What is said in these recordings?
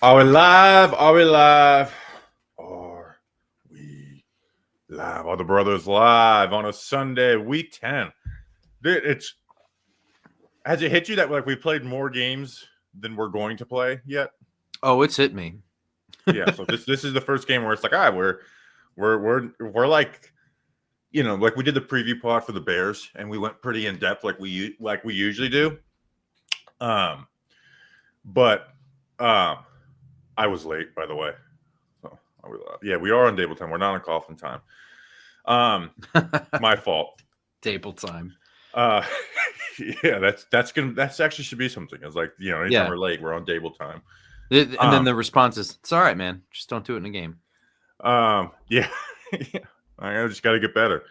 Are we live? Are we live? Are we live? Are the brothers live on a Sunday, week 10? Dude, has it hit you that like we played more games than we're going to play yet? Oh, it's hit me. Yeah. So this is the first game where it's like, all right, we're like, like we did the preview pod for the Bears, and we went pretty in depth like we usually do. But I was late, by the way. So yeah, we are on table time. We're not on coffin time. My fault. Table time. Yeah, that's actually should be something. It's like, anytime we're late, we're on table time. And then the response is, "It's all right, man. Just don't do it in a game." Yeah. I just got to get better.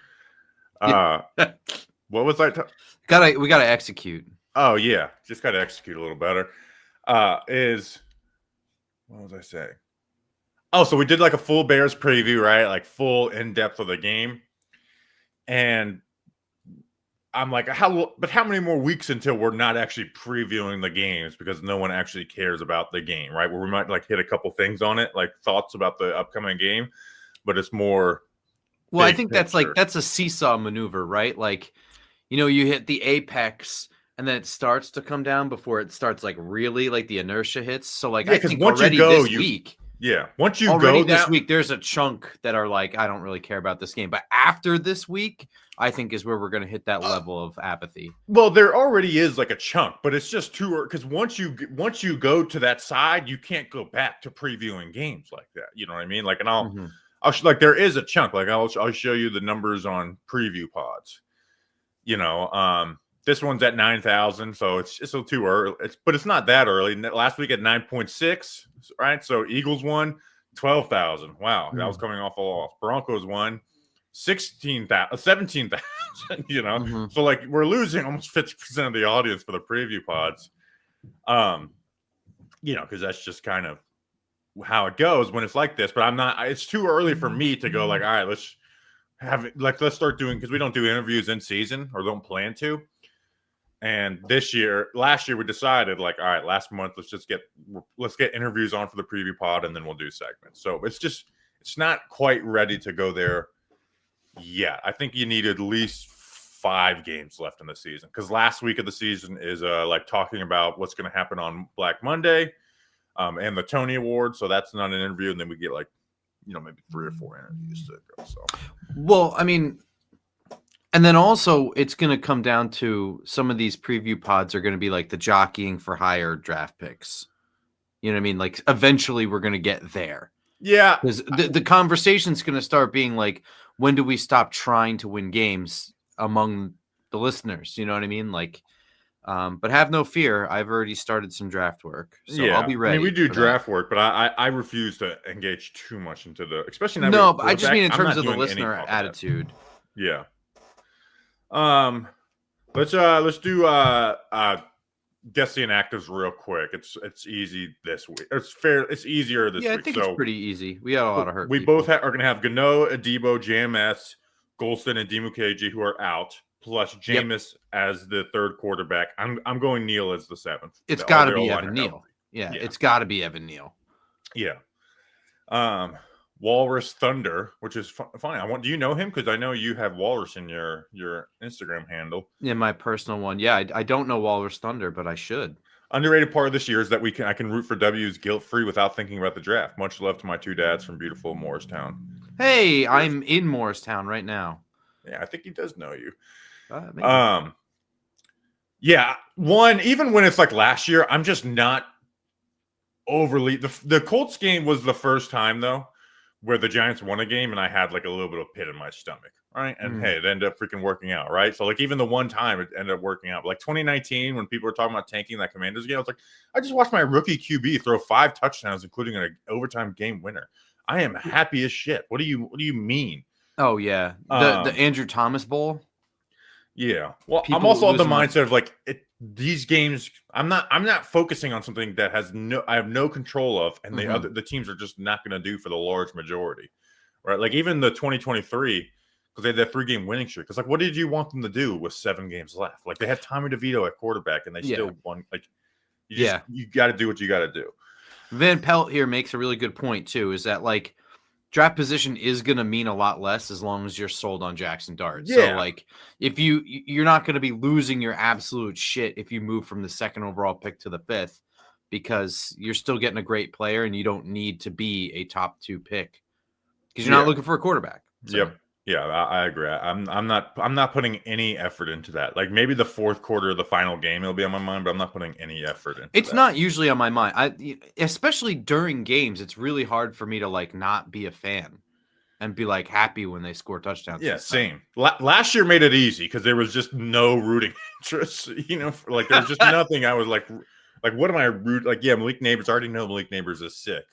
What was I? We gotta execute. Oh yeah, just got to execute a little better. What was I saying? Oh, so we did like a full Bears preview, right? Like full in depth of the game, and I'm like, how many more weeks until we're not actually previewing the games because no one actually cares about the game, right? Where we might like hit a couple things on it, like thoughts about the upcoming game, but it's more. Well, I think that's a seesaw maneuver, right? Like, you hit the apex and then it starts to come down before it starts like really like the inertia hits. So like, I think once already this week. Yeah, once you already go this week, there's a chunk that are like, I don't really care about this game. But after this week, I think is where we're going to hit that level of apathy. Well, there already is like a chunk, but it's just too early because once you go to that side, you can't go back to previewing games like that. You know what I mean? Like, and I'll like there is a chunk. Like I'll show you the numbers on preview pods. This one's at 9,000, so it's still too early. But it's not that early. Last week at 9.6, right? So Eagles won 12,000. Wow, that was coming off a loss. Broncos won 17,000. So like we're losing almost 50% of the audience for the preview pods. Because that's just kind of how it goes when it's like this. But I'm not. It's too early for me to go like, all right, let's let's start doing, because we don't do interviews in season or don't plan to. And last year we decided like, all right, last month let's get interviews on for the preview pod, and then we'll do segments. So it's not quite ready to go there yet. I think you need at least 5 games left in the season, because last week of the season is like talking about what's going to happen on Black Monday, and the Tony Awards. So that's not an interview, and then we get like, maybe 3 or 4 interviews to go. So, well, I mean. And then also it's going to come down to some of these preview pods are going to be like the jockeying for higher draft picks. You know what I mean? Like eventually we're going to get there. Yeah. Because the conversation's going to start being like, when do we stop trying to win games among the listeners? You know what I mean? Like, but have no fear. I've already started some draft work. So I'll be ready. I mean, we do draft work, but I refuse to engage too much into especially now. No, but I just mean in terms of the listener attitude. Yeah. Let's do guess the inactives real quick. It's easy this week. It's easier this week. Yeah, I think it's pretty easy. We got a lot of hurt. We both are going to have Gano, Adebo, JMS, Golston, and Dimukeji, who are out, plus Jameis as the third quarterback. I'm going Neal as the 7th. It's got to be Evan Neal. Yeah, it's got to be Evan Neal. Yeah. Walrus Thunder, which is funny. Do you know him? Because I know you have Walrus in your Instagram handle. Yeah, my personal one. Yeah, I don't know Walrus Thunder, but I should. Underrated part of this year is that I can root for W's guilt-free without thinking about the draft. Much love to my 2 dads from beautiful Morristown. Hey, I'm in Morristown right now. Yeah, I think he does know you. Maybe. Yeah, even when it's like last year, I'm just not overly. The Colts game was the first time though where the Giants won a game and I had like a little bit of pit in my stomach, right? And hey, it ended up freaking working out, right? So like even the one time it ended up working out. Like 2019, when people were talking about tanking that Commanders game, I was like, I just watched my rookie QB throw 5 touchdowns, including an overtime game winner. I am happy as shit. What do you mean? Oh yeah, the Andrew Thomas Bowl. Yeah. Well, I'm also of the mindset of like these games. I'm not focusing on something that I have no control of, and the teams are just not going to do for the large majority, right? Like even the 2023, because they had that 3-game winning streak. Because like, what did you want them to do with 7 games left? Like they had Tommy DeVito at quarterback, and they still won. Like, you got to do what you got to do. Van Pelt here makes a really good point too, is that like draft position is going to mean a lot less as long as you're sold on Jackson Dart. So Yeah. like if you're not going to be losing your absolute shit if you move from the 2nd overall pick to the 5th, because you're still getting a great player and you don't need to be a top 2 pick because you're not looking for a quarterback. So. Yep. Yeah, I agree. I'm not putting any effort into that. Like maybe the 4th quarter of the final game it'll be on my mind, but I'm not putting any effort into It's that. not usually on my mind. Especially during games, it's really hard for me to like not be a fan and be like happy when they score touchdowns. Yeah, same. Last year made it easy because there was just no rooting interest. Like there was just nothing. I was like, what am I root? Like, yeah, Malik Neighbors. I already know Malik Neighbors is sick.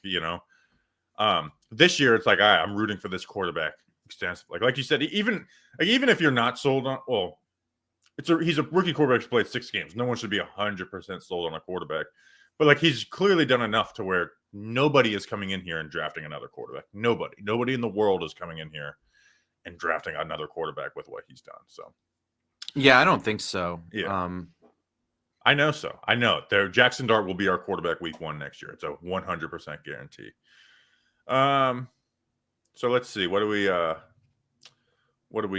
This year it's like, all right, I'm rooting for this quarterback extensively. Like you said, even if you're not sold on, well, he's a rookie quarterback who's played 6 games. No one should be 100% sold on a quarterback, but like he's clearly done enough to where nobody is coming in here and drafting another quarterback. Nobody in the world is coming in here and drafting another quarterback with what he's done. So, yeah, I don't think so. Yeah, I know. I know Jackson Dart will be our quarterback week 1 next year. It's a 100% guarantee. So let's see. What do we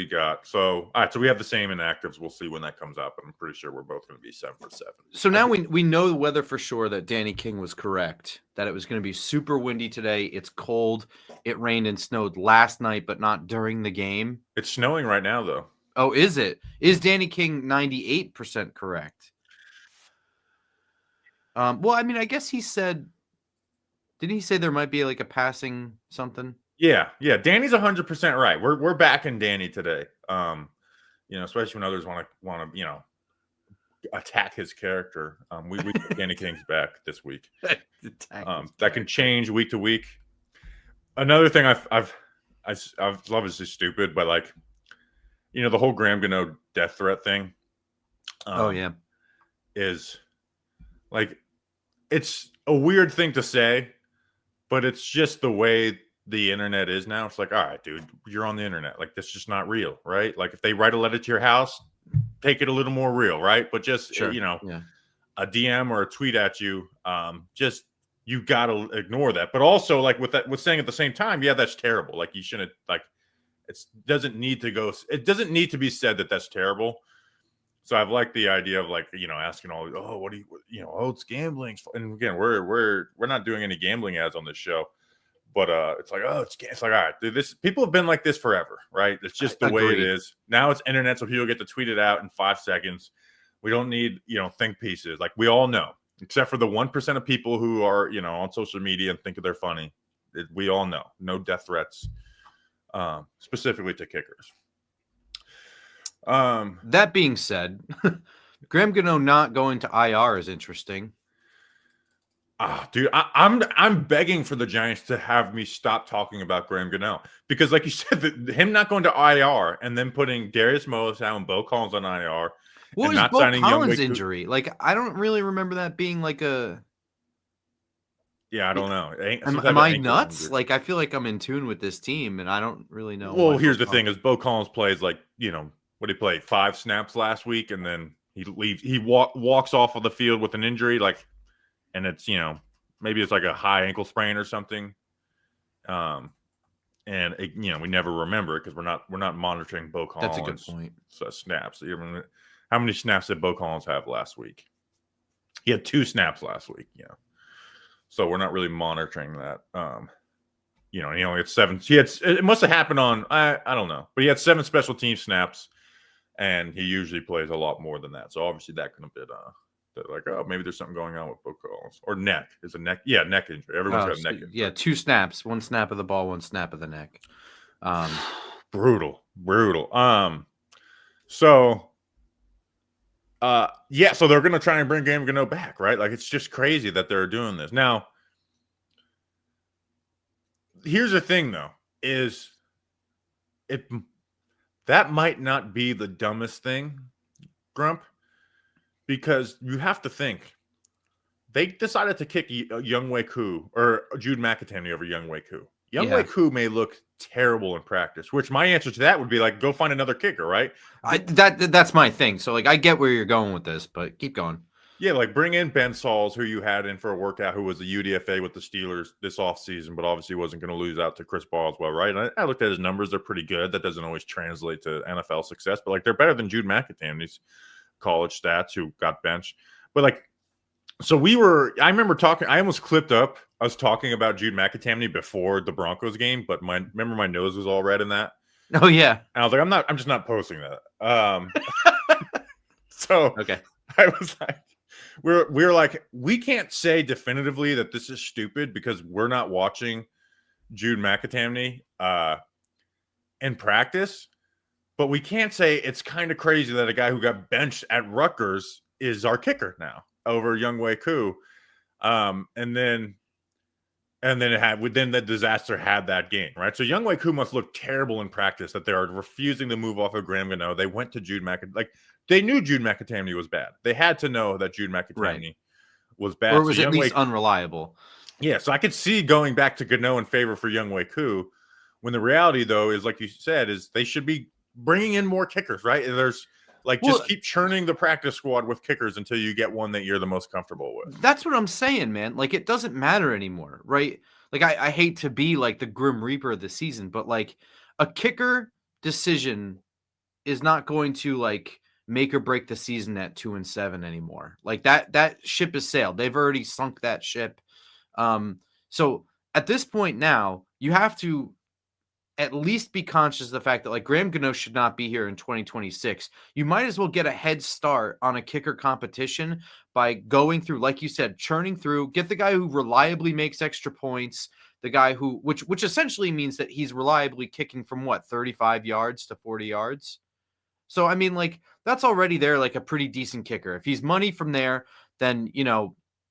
got? So, all right. So we have the same inactives. We'll see when that comes out, but I'm pretty sure we're both going to be 7 for 7. So now we know the weather for sure that Danny King was correct, that it was going to be super windy today. It's cold. It rained and snowed last night, but not during the game. It's snowing right now, though. Oh, is it? Is Danny King 98% correct? Well, I mean, I guess he said, didn't he say there might be like a passing something? Yeah. Danny's 100% right. We're backing Danny today. Especially when others want to attack his character. We Danny King's back this week. That can change week to week. Another thing I've love is just stupid, but like, the whole Graham Gano death threat thing. Is like, it's a weird thing to say, but it's just the way the internet is now. It's like, all right, dude, you're on the internet. Like, that's just not real, right? Like, if they write a letter to your house, take it a little more real, right? But just, a DM or a tweet at you, just, you got to ignore that. But also, like, with saying at the same time, yeah, that's terrible. Like, you shouldn't, like, it doesn't need to be said that that's terrible. So I've liked the idea of like, asking all, what do you, it's gambling. And again, we're not doing any gambling ads on this show, but it's like, it's like, all right, dude, people have been like this forever, right? It's just the way it is. Now it's internet, so people get to tweet it out in 5 seconds. We don't need, think pieces. Like we all know, except for the 1% of people who are, on social media and think they're funny. We all know, no death threats, specifically to kickers. That being said, Graham Gano not going to IR is interesting. Dude, I'm begging for the Giants to have me stop talking about Graham Gano because, like you said, him not going to IR and then putting Darius Moisow and Bo Collins on IR. What was Bo Collins' injury? Like, I don't really remember that being like a. Yeah, I don't know. Am I nuts? Injury. Like, I feel like I'm in tune with this team, and I don't really know. Well, here's the thing: is Bo Collins plays like what did he play 5 snaps last week, and then he leaves. He walks off of the field with an injury, like, and it's maybe it's like a high ankle sprain or something. And it, we never remember it because we're not monitoring Bo Collins. That's a good point. Snaps. How many snaps did Bo Collins have last week? He had 2 snaps last week. So we're not really monitoring that. He only had 7. It must have happened on I don't know, but he had 7 special team snaps. And he usually plays a lot more than that. So obviously that could have been like, maybe there's something going on with Bo Collins. Or neck. Is a neck. Yeah, neck injury. Everyone's got a neck injury. Yeah, 2 snaps. 1 snap of the ball, 1 snap of the neck. Brutal. So so they're gonna try and bring Graham Gano back, right? Like it's just crazy that they're doing this. Now, here's the thing though, is that might not be the dumbest thing, Grump, because you have to think they decided to kick Younghoe Koo or Jude McIntyre over Younghoe Koo. Younghoe Koo may look terrible in practice, which my answer to that would be like, go find another kicker, right? That's my thing. So like, I get where you're going with this, but keep going. Yeah, like bring in Ben Sauls, who you had in for a workout, who was a UDFA with the Steelers this offseason, but obviously wasn't going to lose out to Chris Boswell, right? And I looked at his numbers; they're pretty good. That doesn't always translate to NFL success, but like they're better than Jude McAtamney's college stats, who got benched. But like, so I remember talking. I almost clipped up. I was talking about Jude McAtamney before the Broncos game, but remember my nose was all red in that. Oh yeah. And I was like, I'm just not posting that. So Okay. I was like, we're like, we can't say definitively that this is stupid because we're not watching Jude McAtamney in practice, but we can't say it's kind of crazy that a guy who got benched at Rutgers is our kicker now over Younghoe Koo. And then within the disaster had that game, right? So Younghoe Koo must look terrible in practice that they are refusing to move off of Graham Gano. They went to Jude McAtamney. Like, they knew Jude McAtamney was bad. They had to know that Jude McAtamney was bad. Or was at least unreliable. Yeah, so I could see going back to Gano in favor for Younghoe Koo, when the reality, though, is like you said, is they should be bringing in more kickers, right? There's just keep churning the practice squad with kickers until you get one that you're the most comfortable with. That's what I'm saying, man. Like, it doesn't matter anymore, right? Like, I hate to be like the Grim Reaper of the season, but like a kicker decision is not going to like make or break the season at 2-7 anymore. Like that ship has sailed. They've already sunk that ship. So at this point now, you have to at least be conscious of the fact that like Graham Gano should not be here in 2026. You might as well get a head start on a kicker competition by going through, like you said, churning through, get the guy who reliably makes extra points, the guy who, which essentially means that he's reliably kicking from 35 yards to 40 yards. So, I mean, like, that's already there, like a pretty decent kicker. If he's money from there, then,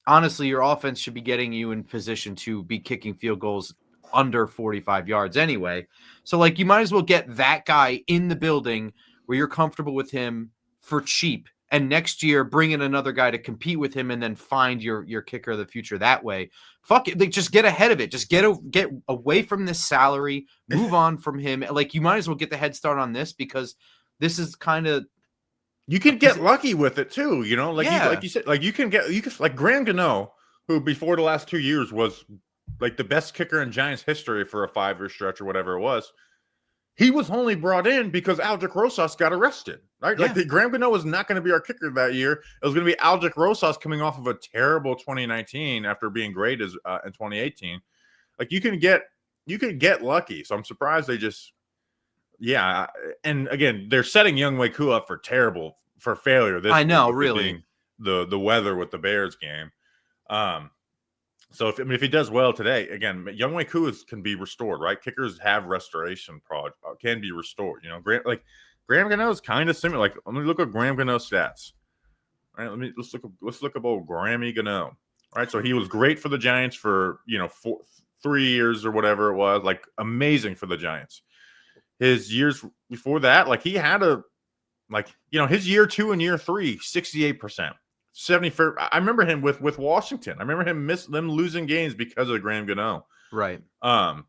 honestly, your offense should be getting you in position to be kicking field goals under 45 yards anyway. So, like, you might as well get that guy in the building where you're comfortable with him for cheap. And next year, bring in another guy to compete with him and then find your kicker of the future that way. Fuck it. Like, just get ahead of it. Just get away from this salary. Move on from him. Like, you might as well get the head start on this because this is kind of. You can get lucky with it too, like you said, like you can like Graham Gano, who before the last 2 years was like the best kicker in Giants history for a 5-year stretch or whatever it was. He was only brought in because Aldrich Rosas got arrested, right? Yeah. Like Graham Gano was not going to be our kicker that year. It was going to be Aldrich Rosas coming off of a terrible 2019 after being great as in 2018. Like you can get lucky. So I'm surprised they just. Yeah, and again, they're setting Younghoe Koo up for failure. This I know, really. The weather with the Bears game. So if he does well today, again, Younghoe Koo can be restored, right? Kickers have restoration can be restored. Graham Gano is kind of similar. Like, let me look at Graham Gano's stats. All right, let's look up old Grammy Gano. Right, so he was great for the Giants for 3 years or whatever it was, like amazing for the Giants. His years before that, like he had his year 2 and year 3, 68%, 74. I remember him with Washington. I remember them losing games because of Graham Gano. Right. And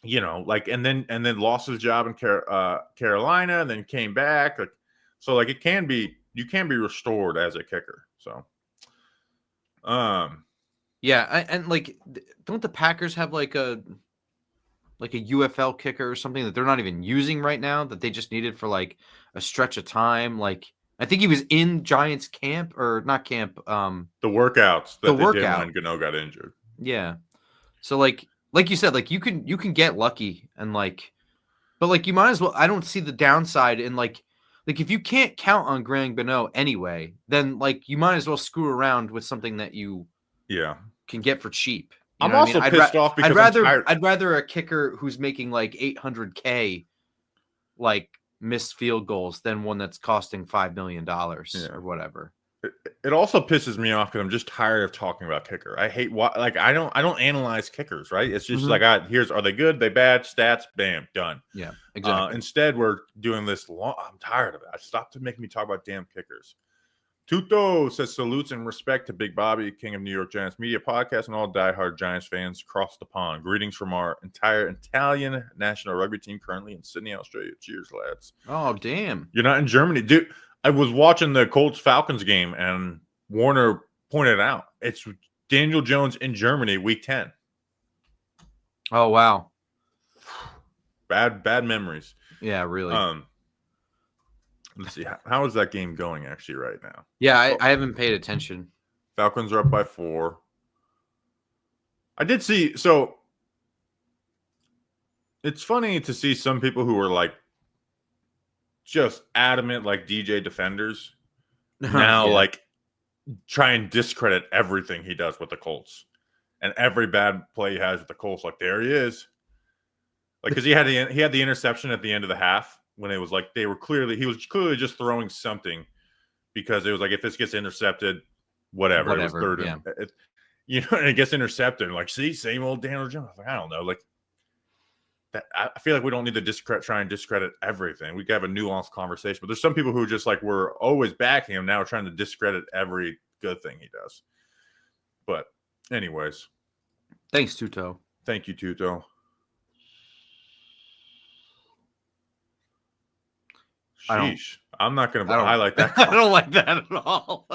then lost his job in Carolina, and then came back. So you can be restored as a kicker. So, yeah, and like, don't the Packers have like a UFL kicker or something that they're not even using right now that they just needed for like a stretch of time? Like, I think he was in Giants camp or not camp. The workouts that they did when Gano got injured. Yeah. So like you said, like you can get lucky and but like you might as well. I don't see the downside in like if you can't count on Graham Gano anyway, then like you might as well screw around with something that you can get for cheap. I'm also pissed off because I'd rather a kicker who's making like $800K like missed field goals than one that's costing $5 million or whatever. It also pisses me off because I'm just tired of talking about kicker. I hate I don't analyze kickers, right? It's just are they good? They bad? Stats? Bam, done. Yeah, exactly. Instead, we're doing this long. I'm tired of it. Stop making me talk about damn kickers. Tuto says salutes and respect to Big Bobby, King of New York Giants Media Podcast, and all diehard Giants fans across the pond. Greetings from our entire Italian national rugby team currently in Sydney, Australia. Cheers, lads. Oh, damn. You're not in Germany. Dude, I was watching the Colts-Falcons game, and Warner pointed out. It's Daniel Jones in Germany, week 10. Oh, wow. Bad memories. Yeah, really. Let's see. How is that game going actually right now? Yeah, I haven't paid attention. Falcons are up by 4. I did see. So it's funny to see some people who are like just adamant, like DJ defenders, now Yeah. like try and discredit everything he does with the Colts and every bad play he has with the Colts. Like, there he is. Like, because he had the interception at the end of the half when it was like he was clearly just throwing something because it was like, if this gets intercepted, whatever. It was third yeah. and and it gets intercepted. Like, see, same old Daniel Jones. Like, I don't know. Like, that, I feel like we don't need to try and discredit everything. We can have a nuanced conversation. But there's some people who just like we're always backing him now, trying to discredit every good thing he does. But anyways, thanks, Tuto. Thank you, Tuto. Sheesh. I'm not going to highlight that. I don't like that at all.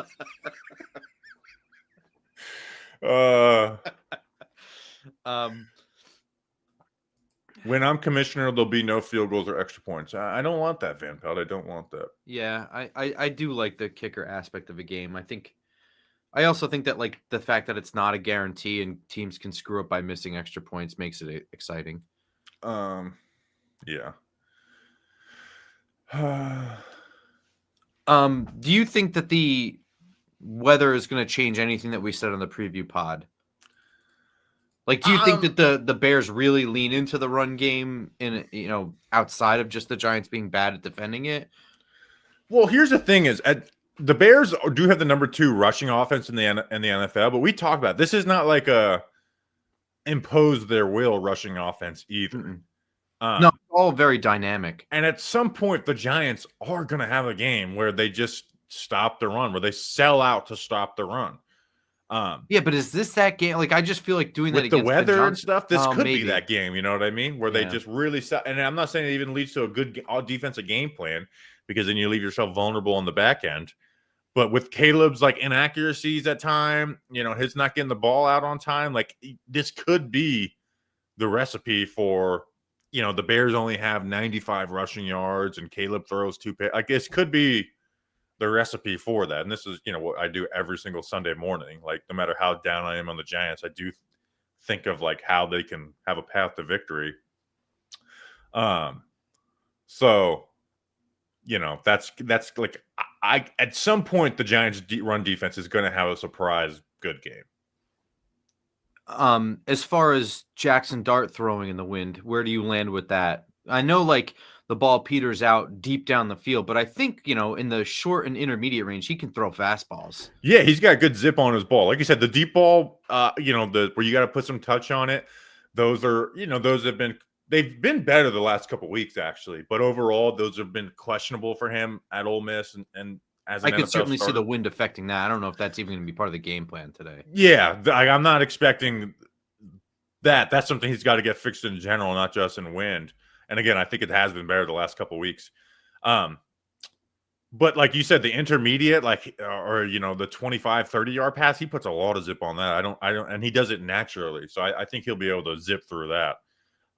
When I'm commissioner, there'll be no field goals or extra points. I don't want that, Van Pelt. I don't want that. Yeah, I do like the kicker aspect of a game. I also think that like the fact that it's not a guarantee and teams can screw up by missing extra points makes it exciting. Yeah. Do you think that the weather is going to change anything that we said on the preview pod? Like, do you think that the Bears really lean into the run game in outside of just the Giants being bad at defending it? Well, here's the thing: the Bears do have the number 2 rushing offense in the NFL, but we talked about this is not like a impose their will rushing offense either. No, it's all very dynamic. And at some point, the Giants are going to have a game where they just stop the run, where they sell out to stop the run. Yeah, but is this that game? Like, I just feel like doing with that against the weather the and stuff. This could maybe be that game. You know what I mean? Where they just really sell. And I'm not saying it even leads to a good defensive game plan because then you leave yourself vulnerable on the back end. But with Caleb's like inaccuracies at time, his not getting the ball out on time, like this could be the recipe for. The Bears only have 95 rushing yards and Caleb throws 2 picks. Like, this could be the recipe for that. And this is, what I do every single Sunday morning. Like, no matter how down I am on the Giants, I do think of like how they can have a path to victory. So, that's like, at some point, the Giants run defense is going to have a surprise good game. As far as Jackson Dart throwing in the wind, where do you land with that? I know like the ball peters out deep down the field, but I think, in the short and intermediate range, he can throw fastballs. Yeah, he's got good zip on his ball. Like you said, the deep ball, where you got to put some touch on it. Those are, they've been better the last couple of weeks actually, but overall those have been questionable for him at Ole Miss and as an I could NFL certainly starter. see the wind affecting that. I don't know if that's even going to be part of the game plan today. Yeah, I'm not expecting that. That's something he's got to get fixed in general, not just in wind. And again, I think it has been better the last couple of weeks. But like you said, the intermediate, or the 25, 30-yard pass, he puts a lot of zip on that. I don't, and he does it naturally. So I think he'll be able to zip through that.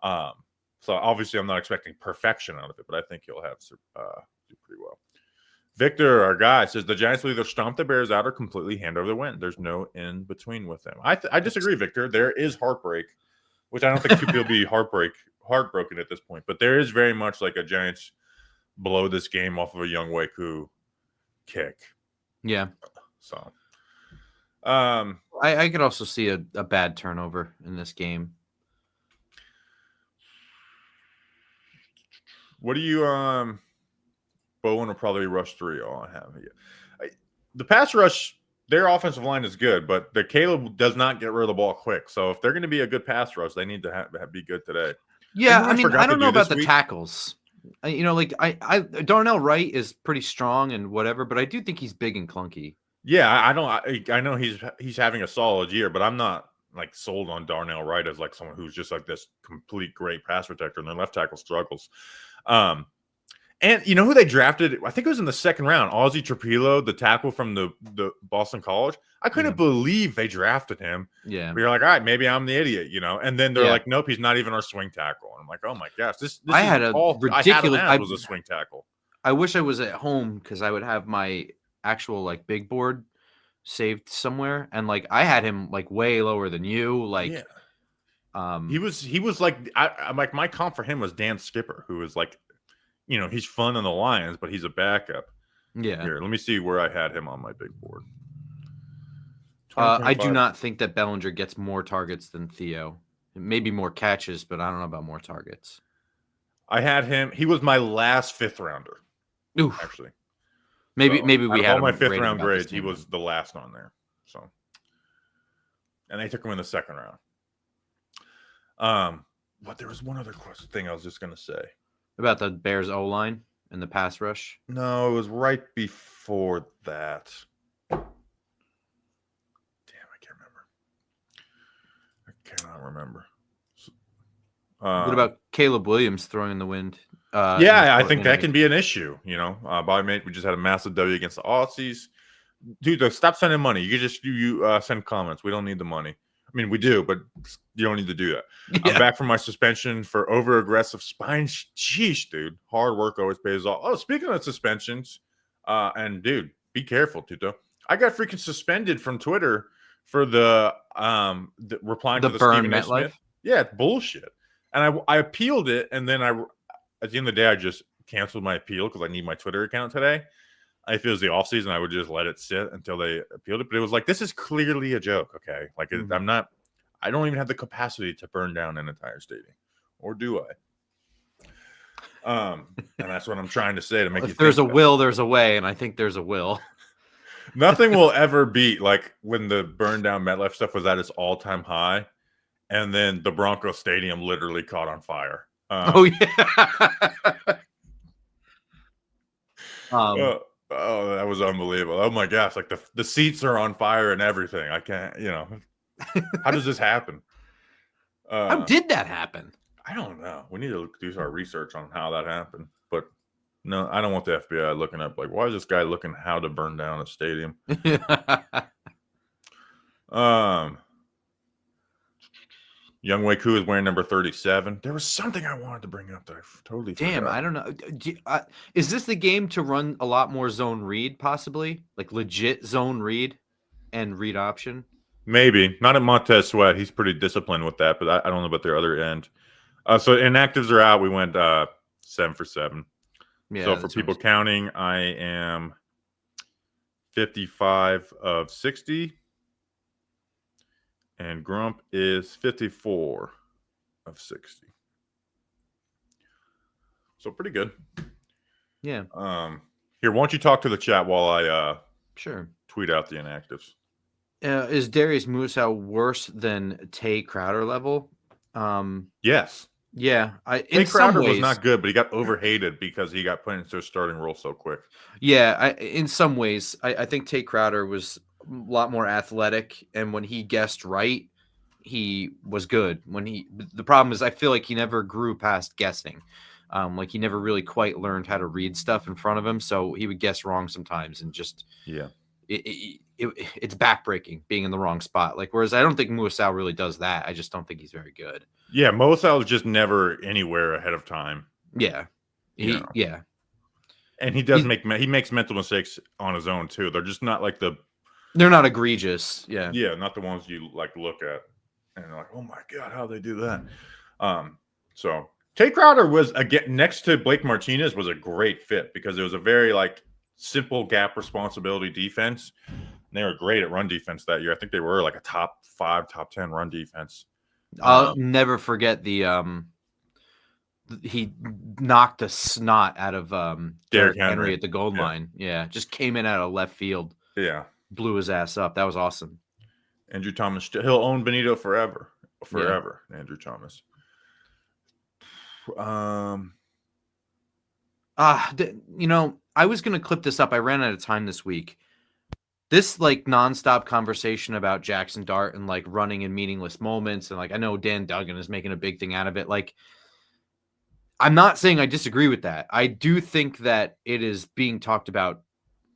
So obviously I'm not expecting perfection out of it, but I think he'll have do pretty well. Victor, our guy, says the Giants will either stomp the Bears out or completely hand over the win. There's no in between with them. I disagree, Victor. There is heartbreak, which I don't think people will be heartbroken at this point. But there is very much like a Giants blow this game off of a Young Waku kick. Yeah. So, I could also see a bad turnover in this game. What do you Bowen will probably rush 3 all I have here. The pass rush, their offensive line is good, but the Caleb does not get rid of the ball quick. So if they're going to be a good pass rush, they need to be good today. Yeah, I mean, I don't know about the tackles. Darnell Wright is pretty strong and whatever, but I do think he's big and clunky. Yeah, I know he's having a solid year, but I'm not like sold on Darnell Wright as like someone who's just like this complete great pass protector, and their left tackle struggles. And you know who they drafted? I think it was in the second round. Ozzie Trapilo, the tackle from the Boston College. I couldn't believe they drafted him. Yeah. We were like, all right, maybe I'm the idiot, you know. And then they're like, nope, he's not even our swing tackle. And I'm like, oh my gosh, this I is had a all ridiculous. I had him as was a swing tackle. I wish I was at home because I would have my actual like big board saved somewhere, and like I had him like way lower than you. Like, he was like, I'm like, my comp for him was Dan Skipper, who was like, you know, he's fun on the Lions, but he's a backup. Yeah. Here, let me see where I had him on my big board. I do not think that Bellinger gets more targets than Theo. Maybe more catches, but I don't know about more targets. I had him. He was my last 5th rounder. Oof. Actually. Maybe we had all my 5th round about grades. He was the last on there. So, and they took him in the 2nd round. But there was one other thing I was just gonna say about the Bears O-line and the pass rush. No, it was right before that. Damn, I can't remember. I cannot remember. What about Caleb Williams throwing in the wind? I think that can be an issue. You know, Bobby Mate, we just had a massive W against the Aussies. Dude, stop sending money. You just send comments. We don't need the money. I mean, we do, but you don't need to do that. Yeah. I'm back from my suspension for over-aggressive spine. Sheesh, dude. Hard work always pays off. Oh, speaking of suspensions, and dude, be careful, Tuto. I got freaking suspended from Twitter for the replying to the Stephen A. Smith. Yeah, it's bullshit. And I appealed it, and then at the end of the day, I just canceled my appeal because I need my Twitter account today. If it was the offseason, I would just let it sit until they appealed it. But it was like, this is clearly a joke, okay? Like, I don't even have the capacity to burn down an entire stadium. Or do I? And that's what I'm trying to say to make you think. If there's a will, there's a way, and I think there's a will. Nothing will ever beat, like, when the burn down MetLife stuff was at its all-time high, and then the Broncos Stadium literally caught on fire. Oh, yeah. Oh, that was unbelievable. Oh my gosh, like the seats are on fire and everything. I can't, how does this happen? How did that happen? I don't know. We need to do our research on how that happened. But no, I don't want the FBI looking up like, why is this guy looking how to burn down a stadium? Young Wei Koo is wearing number 37. There was something I wanted to bring up that I totally forgot. I don't know. Is this the game to run a lot more zone read, possibly? Like legit zone read and read option? Maybe. Not at Montez Sweat. He's pretty disciplined with that, but I don't know about their other end. So inactives are out. We went 7 for 7. Yeah, so for people counting, I am 55 of 60. And Grump is 54 of 60. So pretty good. Yeah. Here, why don't you talk to the chat while I sure tweet out the inactives? Is Darius Musa worse than Tay Crowder level? Yes. Yeah. Tay Crowder was not good, but he got overhated because he got put into a starting role so quick. Yeah. In some ways, I think Tay Crowder was a lot more athletic, and when he guessed right, he was good. The problem is I feel like he never grew past guessing. Like he never really quite learned how to read stuff in front of him, so he would guess wrong sometimes, and just it's backbreaking being in the wrong spot. Like whereas I don't think Muasau really does that. I just don't think he's very good. Yeah, Muasau is just never anywhere ahead of time. Yeah, and he makes mental mistakes on his own too. They're just not like they're not egregious. Yeah. Yeah, not the ones you like look at and you're like, oh my God, how'd they do that? So Tay Crowder was again next to Blake Martinez was a great fit because it was a very like simple gap responsibility defense. And they were great at run defense that year. I think they were like a top 5, top 10 run defense. I'll never forget he knocked the snot out of Derrick Henry at the goal line. Yeah, just came in out of left field. Yeah. Blew his ass up. That was awesome. Andrew Thomas, he'll own Benito forever. Andrew Thomas. I was going to clip this up. I ran out of time this week. This like nonstop conversation about Jackson Dart and like running in meaningless moments. And like, I know Dan Duggan is making a big thing out of it. Like, I'm not saying I disagree with that. I do think that it is being talked about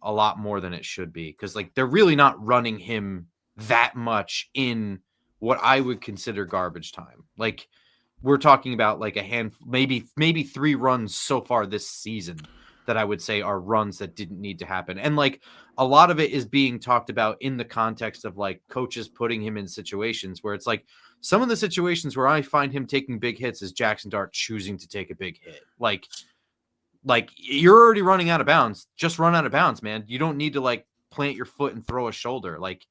a lot more than it should be, because like they're really not running him that much in what I would consider garbage time. Like we're talking about like a handful, maybe 3 runs so far this season that I would say are runs that didn't need to happen. And like a lot of it is being talked about in the context of like coaches putting him in situations where it's like some of the situations where I find him taking big hits is Jackson Dart choosing to take a big hit. Like you're already running out of bounds. Just run out of bounds, man. You don't need to like plant your foot and throw a shoulder. Like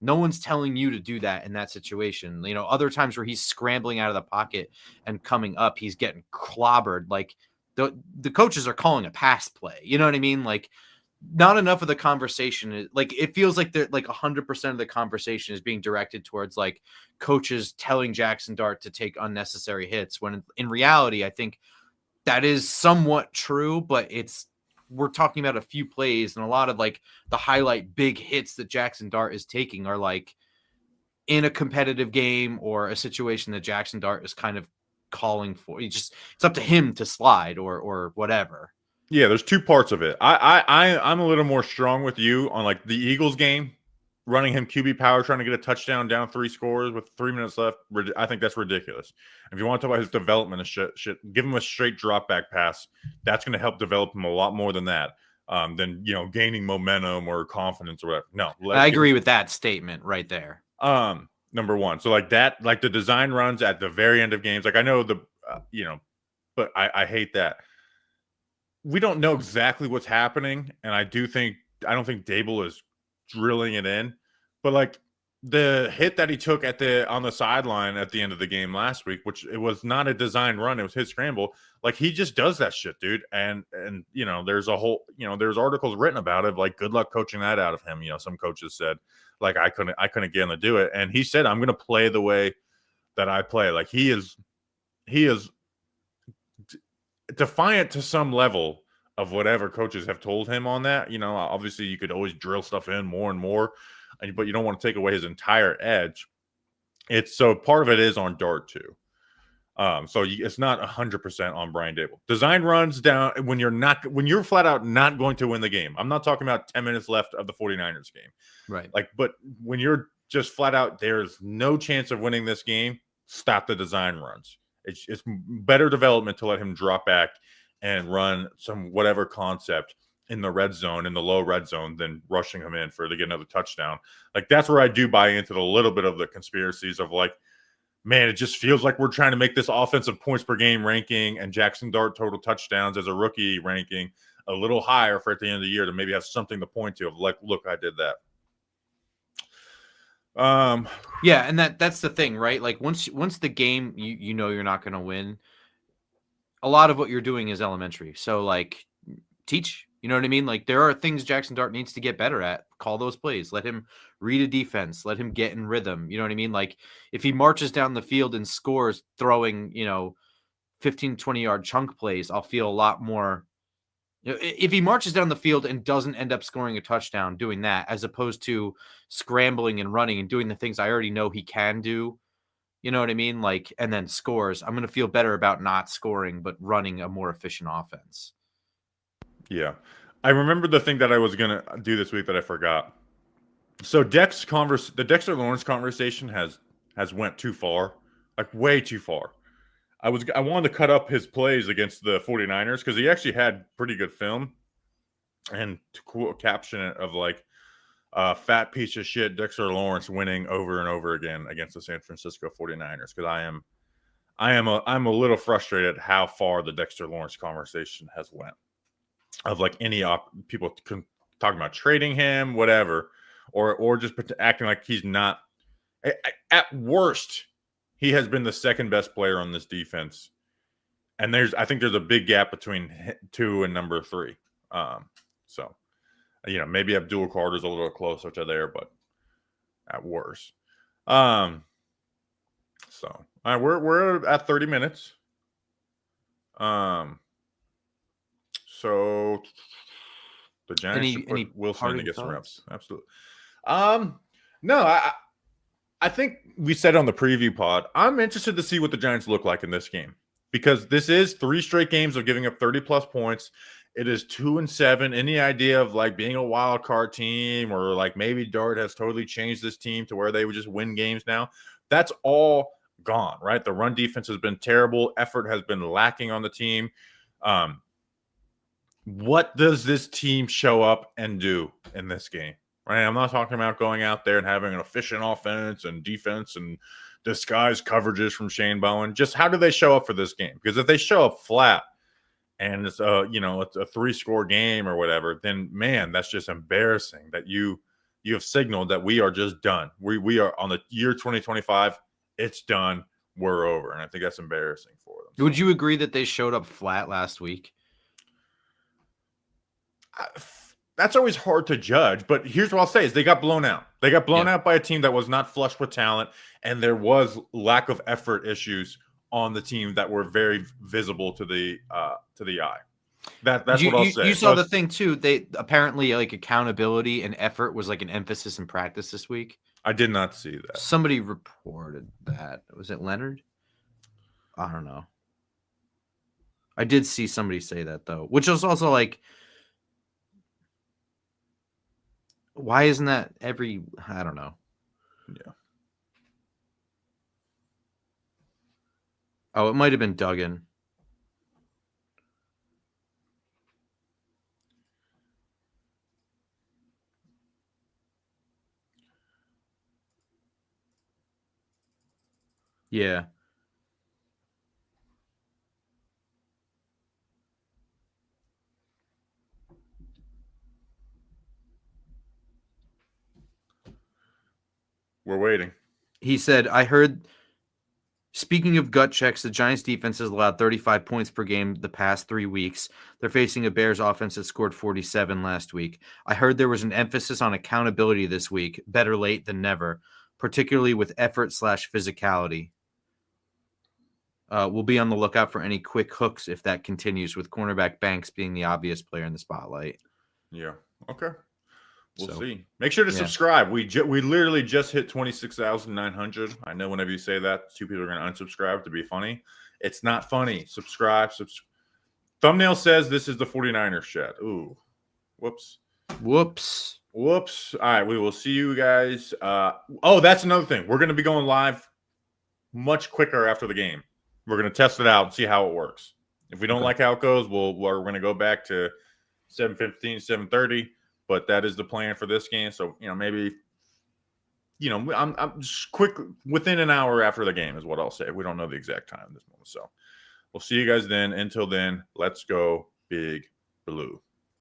no one's telling you to do that in that situation. You know, other times where he's scrambling out of the pocket and coming up, he's getting clobbered. Like the coaches are calling a pass play. You know what I mean? Like not enough of the conversation is like it feels like they're like 100% of the conversation is being directed towards like coaches telling Jackson Dart to take unnecessary hits when in reality, I think that is somewhat true, but we're talking about a few plays, and a lot of like the highlight big hits that Jackson Dart is taking are like in a competitive game or a situation that Jackson Dart is kind of calling for. It's up to him to slide or whatever. Yeah, there's 2 parts of it. I'm a little more strong with you on like the Eagles game, running him QB power, trying to get a touchdown down 3 scores with 3 minutes left. I think that's ridiculous. If you want to talk about his development and shit, give him a straight drop back pass. That's going to help develop him a lot more than that. Than gaining momentum or confidence or whatever. No, I agree with that statement right there. Number one, so like that, like the design runs at the very end of games. Like I know but I hate that. We don't know exactly what's happening, and I don't think Dable is drilling it in, but like the hit that he took on the sideline at the end of the game last week, which it was not a design run, it was his scramble. Like he just does that shit, dude. And there's a whole, there's articles written about it. Like good luck coaching that out of him. Some coaches said like I couldn't get him to do it, and he said I'm going to play the way that I play. Like he is defiant to some level of whatever coaches have told him on that. Obviously you could always drill stuff in more and more, but you don't want to take away his entire edge. So part of it is on Dart too. So it's not 100% on Brian Dable. Design runs down when you're flat out not going to win the game. I'm not talking about 10 minutes left of the 49ers game. Right. But when you're just flat out, there's no chance of winning this game, stop the design runs. It's better development to let him drop back and run some whatever concept in the red zone, in the low red zone, than rushing him in to get another touchdown. Like that's where I do buy into the little bit of the conspiracies of like, man, it just feels like we're trying to make this offensive points per game ranking and Jackson Dart total touchdowns as a rookie ranking a little higher for at the end of the year to maybe have something to point to of like, look, I did that. Yeah, and that's the thing, right? Like once the game you're not going to win, a lot of what you're doing is elementary. So like teach, you know what I mean? Like there are things Jackson Dart needs to get better at. Call those plays. Let him read a defense. Let him get in rhythm. You know what I mean? Like if he marches down the field and scores throwing, 15, 20-yard chunk plays, I'll feel a lot more. If he marches down the field and doesn't end up scoring a touchdown doing that, as opposed to scrambling and running and doing the things I already know he can do, you know what I mean? Like, and then scores, I'm going to feel better about not scoring, but running a more efficient offense. Yeah. I remember the thing that I was going to do this week that I forgot. So the Dexter Lawrence conversation has went too far, like way too far. I wanted to cut up his plays against the 49ers because he actually had pretty good film, and to quote caption it of like fat piece of shit Dexter Lawrence winning over and over again against the San Francisco 49ers, because I'm a little frustrated how far the Dexter Lawrence conversation has went, of like people talking about trading him, whatever, or just acting like he's not. At worst, he has been the second best player on this defense, and I think there's a big gap between 2 and number 3. So maybe Abdul Carter's a little closer to there, but at worst. So we're at 30 minutes. So the Giants should put Wilson in to get some reps. Absolutely. No, I think we said on the preview pod, I'm interested to see what the Giants look like in this game, because this is 3 straight games of giving up 30+ points. It is 2-7. Any idea of like being a wild card team or like maybe Dart has totally changed this team to where they would just win games now? That's all gone, right? The run defense has been terrible. Effort has been lacking on the team. What does this team show up and do in this game? Right? I'm not talking about going out there and having an efficient offense and defense and disguise coverages from Shane Bowen. Just how do they show up for this game? Because if they show up flat and it's a 3-score game or whatever, then man, that's just embarrassing that you have signaled that we are just done. We are on the year 2025. It's done. We're over. And I think that's embarrassing for them. Would you agree that they showed up flat last week? That's always hard to judge, but here's what I'll say is they got blown out. They got blown out by a team that was not flush with talent, and there was lack of effort issues on the team that were very visible to the eye. That's what I'll say. You saw the thing too. They apparently like accountability and effort was like an emphasis in practice this week. I did not see that. Somebody reported that. Was it Leonard? I don't know. I did see somebody say that though, which was also like, why isn't that every? I don't know. Yeah. Oh, it might have been Duggan. Yeah. We're waiting. He said, I heard, speaking of gut checks, the Giants defense has allowed 35 points per game the past 3 weeks. They're facing a Bears offense that scored 47 last week. I heard there was an emphasis on accountability this week. Better late than never, particularly with effort/physicality. We'll be on the lookout for any quick hooks if that continues, with cornerback Banks being the obvious player in the spotlight. Yeah. Okay. We'll see. Make sure to subscribe. We literally just hit 26,900. I know whenever you say that, 2 people are going to unsubscribe to be funny. It's not funny. Subscribe. Thumbnail says this is the 49ers chat. Ooh. Whoops. All right. We will see you guys. That's another thing. We're going to be going live much quicker after the game. We're going to test it out and see how it works. If we don't like how it goes, we're going to go back to 7:15, 7:30. But that is the plan for this game. So, maybe, I'm just quick within an hour after the game is what I'll say. We don't know the exact time at this moment. So we'll see you guys then. Until then, let's go Big Blue.